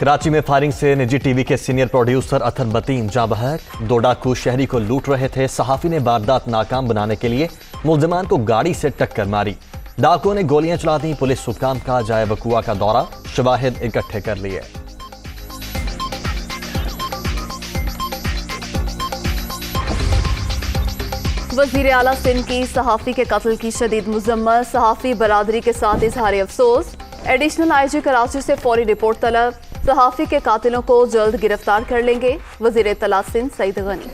कराची में फायरिंग से निजी टीवी के सीनियर प्रोड्यूसर अथर बतीन जाँ बहक। 2 डाकू शहरी को लूट रहे थे। सहाफी ने वारदात नाकाम बनाने के लिए मुल्जिमान को गाड़ी से टक्कर मारी। डाकुओं ने गोलियां चला दी। पुलिस हुक्काम का जाए वकुआ का दौरा, शवाहिद इकट्ठे कर लिए। वज़ीर आला सिंध की सहाफ़ी के कत्ल की शदीद मुज़म्मत। सहाफ़ी बरादरी के साथ इजहार अफसोस। एडिशनल IG कराची से फौरी रिपोर्ट तलब। सहाफ़ी के कातिलों को जल्द गिरफ्तार कर लेंगे। वज़ीर इत्तला सिंध सईद गनी।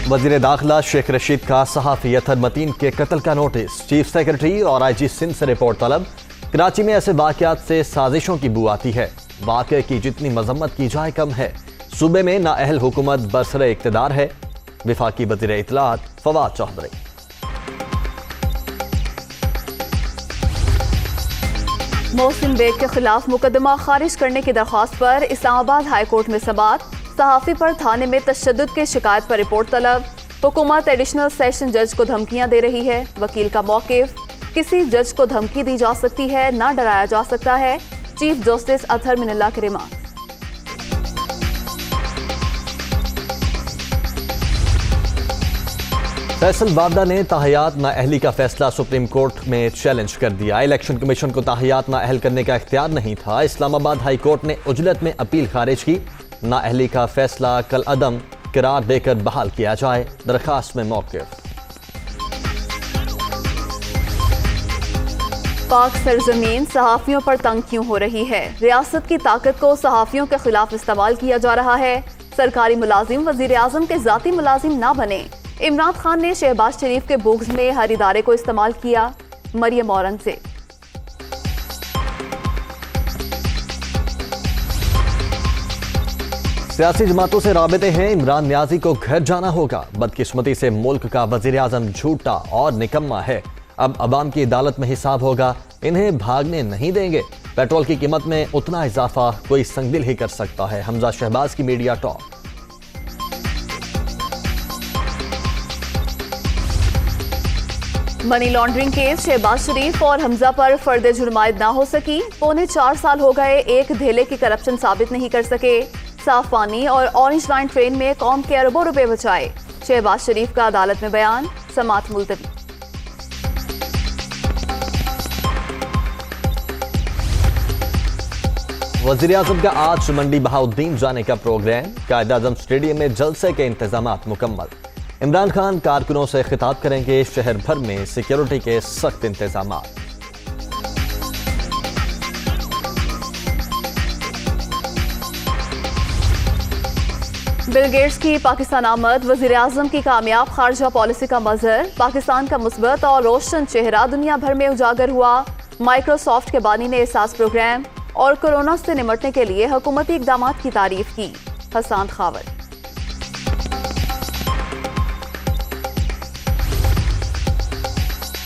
वज़ीर दाखिला शेख रशीद का सहाफ़ी अथर मतीन के कत्ल का नोटिस। चीफ सेक्रेटरी और IG सिंध से रिपोर्ट तलब। कराची में ऐसे वाक़यात से साजिशों की बू आती है। वाक़े की जितनी मजम्मत की जाए कम है। सूबे में नाअहल हुकूमत बरसरे इक़्तिदार है। वफाकी वज़ीर इत्तलात फवाद चौधरी। मोहसिन बेग के खिलाफ मुकदमा खारिज करने की दरख्वास्त पर इस्लामाबाद हाई कोर्ट में समाअत। सहाफ़ी पर थाने में तशद्दुद की शिकायत पर रिपोर्ट तलब। हुकूमत एडिशनल सेशन जज को धमकियां दे रही है। वकील का मौक़िफ़, किसी जज को धमकी दी जा सकती है, ना डराया जा सकता है। चीफ जस्टिस अतहर मिनल्ला की रिमार्क। फैसल वारदा ने ताहयात नाअहली का फैसला सुप्रीम कोर्ट में चैलेंज कर दिया। इलेक्शन कमीशन को ताहयात नाअहल करने का इख्तियार नहीं था। इस्लामाबाद हाई कोर्ट ने उजलत में अपील खारिज की। नाअहली का फैसला कल अदम करार देकर बहाल किया जाए। दरखास्त में मौक़िफ़। पाक सरजमीन सहाफ़ियों पर तंग क्यों हो रही है? रियासत की ताकत को सहाफ़ियों के खिलाफ इस्तेमाल किया जा रहा है। सरकारी मुलाजिम वज़ीर आज़म के ज़ाती मुलाजिम ना बने। इमरान खान ने शहबाज शरीफ के बुग़्ज़ में हर इदारे को इस्तेमाल किया। मरियम औरंगज़ेब। सियासी जमातों से राबिते हैं। इमरान न्याजी को घर जाना होगा। बदकिस्मती से मुल्क का वज़ीर आज़म झूठा और निकम्मा है। अब अवाम की अदालत में हिसाब होगा। इन्हें भागने नहीं देंगे। पेट्रोल की कीमत में उतना इजाफा कोई संगदिल ही कर सकता है। हमजा शहबाज की media talk. Money laundering case Shahbaz Sharif और हमजा पर फर्द जुर्मायत ना हो सकी। 4.25 साल हो गए, एक धेले की करप्शन साबित नहीं कर सके। साफ पानी और ऑरेंज लाइन ट्रेन में कौम के अरबों रुपए बचाए। शहबाज शरीफ का अदालत में बयान। समाअत मुलतवी। वज़ीर आज़म का आज मंडी बहाउद्दीन जाने का प्रोग्राम। कायद-ए-आज़म स्टेडियम में जलसे के इंतजामात मुकम्मल। इमरान खान कारकुनों से खिताब करेंगे। शहर भर में सिक्योरिटी के सख्त इंतजामात। बिल गेट्स की पाकिस्तान आमद। वज़ीर आज़म की कामयाब खारजा पॉलिसी का मज़हर। पाकिस्तान का मुस्बत और रोशन चेहरा दुनिया भर में उजागर हुआ। माइक्रोसॉफ्ट के बानी ने एहसास प्रोग्राम और कोरोना से निपटने के लिए हुकूमती इक़दामात की तारीफ की। हसन खावर।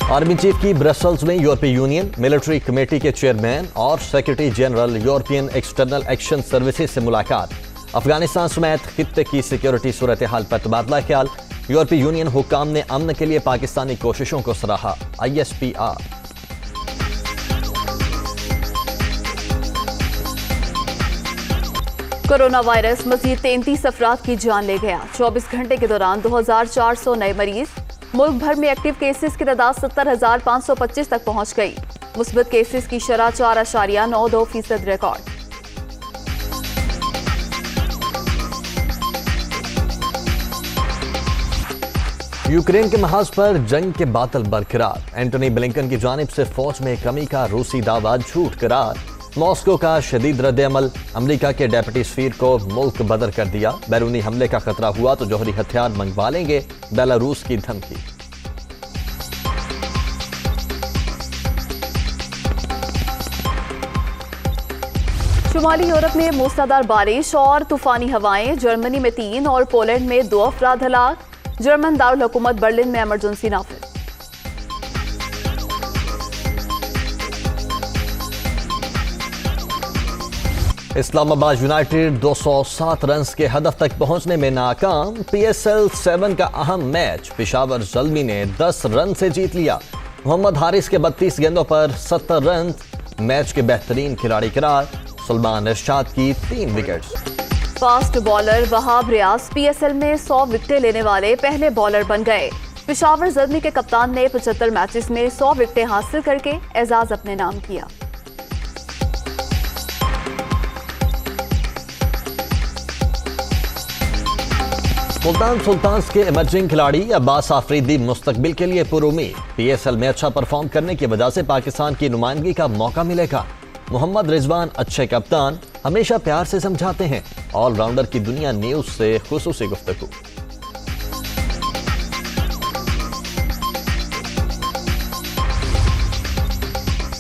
आर्मी चीफ की ब्रसल्स में यूरोपीय यूनियन मिलिट्री कमेटी के चेयरमैन और secretary general European external action services से मुलाकात। अफगानिस्तान समेत खित्ते की सिक्योरिटी सूरत हाल पर तबादला ख्याल। यूरोपीय यूनियन हुक्काम ने अमन के लिए पाकिस्तानी कोशिशों को सराहा। ISPR। कोरोना वायरस मजीद 33 अफराद की जान ले गया। 24 घंटे के दौरान 2400 नए मरीज। मुल्क भर में एक्टिव केसेस की तादाद 70,525 तक पहुंच गई। मुस्बत केसेस की शरह 4.92% रिकॉर्ड। यूक्रेन के महाज पर जंग के बादल बरकरार। एंटनी ब्लिंकन की जानिब से फौज में कमी का रूसी दावा झूठ करार। मॉस्को का शदीद रद्द-ए-अमल। अमरीका के डेप्यूटी सफीर को मुल्क बदर कर दिया। बैरूनी हमले का खतरा हुआ तो जौहरी हथियार मंगवा लेंगे। बेलारूस की धमकी। शुमाली यूरोप में मूसलाधार बारिश और तूफानी हवाएं। जर्मनी में 3 और पोलैंड में 2 अफराद हलाक। जर्मन दारुल हुकूमत बर्लिन में इमरजेंसी नाफिज। इस्लामाबाद यूनाइटेड 207 रन के हदफ तक पहुंचने में नाकाम। PSL 7 का अहम मैच पेशावर ज़ल्मी ने 10 रन से जीत लिया। मोहम्मद हारिस के 32 गेंदों पर 70 रन मैच के बेहतरीन खिलाड़ी करार। सुल्तान इरशाद की 3 wickets. Fast bowler Wahab Riaz PSL में 100 विकेटें लेने वाले पहले बॉलर बन गए। पेशावर ज़ल्मी के कप्तान ने 75 मैचेस में 100 विकेटें हासिल करके एजाज अपने नाम किया। सुल्तान्स के इमर्जिंग खिलाड़ी अब्बास आफरीदी मुस्तकबिल के लिए पुरुमीद। PSL में अच्छा परफॉर्म करने की वजह से पाकिस्तान की नुमाइंदगी का मौका मिलेगा। मोहम्मद रिजवान अच्छे कप्तान, हमेशा प्यार से समझाते हैं। ऑलराउंडर की दुनिया न्यूज से खुसूसी गुफ्तगू।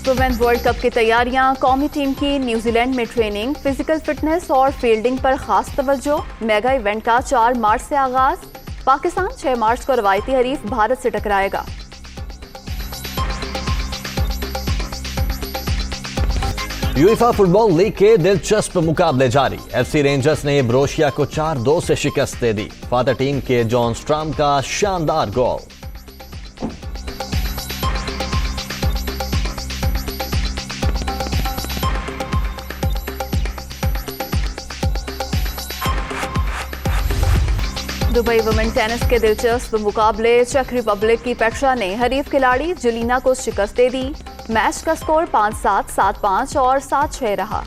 वुमेन वर्ल्ड कप की तैयारियां, कौमी टीम की न्यूजीलैंड में ट्रेनिंग, फिजिकल फिटनेस और फील्डिंग पर खास तवज्जो। मेगा इवेंट का 4 मार्च से आगाज। पाकिस्तान 6 मार्च को रवायती हरीफ भारत से टकराएगा। यूएफा फुटबॉल लीग के दिलचस्प मुकाबले जारी। FC रेंजर्स ने ब्रोशिया को 4-2 से शिकस्त दे दी। फादर टीम के जॉन स्ट्राम का शानदार गोल। दुबई वुमेन टेनिस के दिलचस्प मुकाबले। चेक रिपब्लिक की पेट्रा ने हरीफ खिलाड़ी जेलिना को शिकस्त दे दी। मैच का स्कोर 5-7, 7-5 और 7-6 रहा।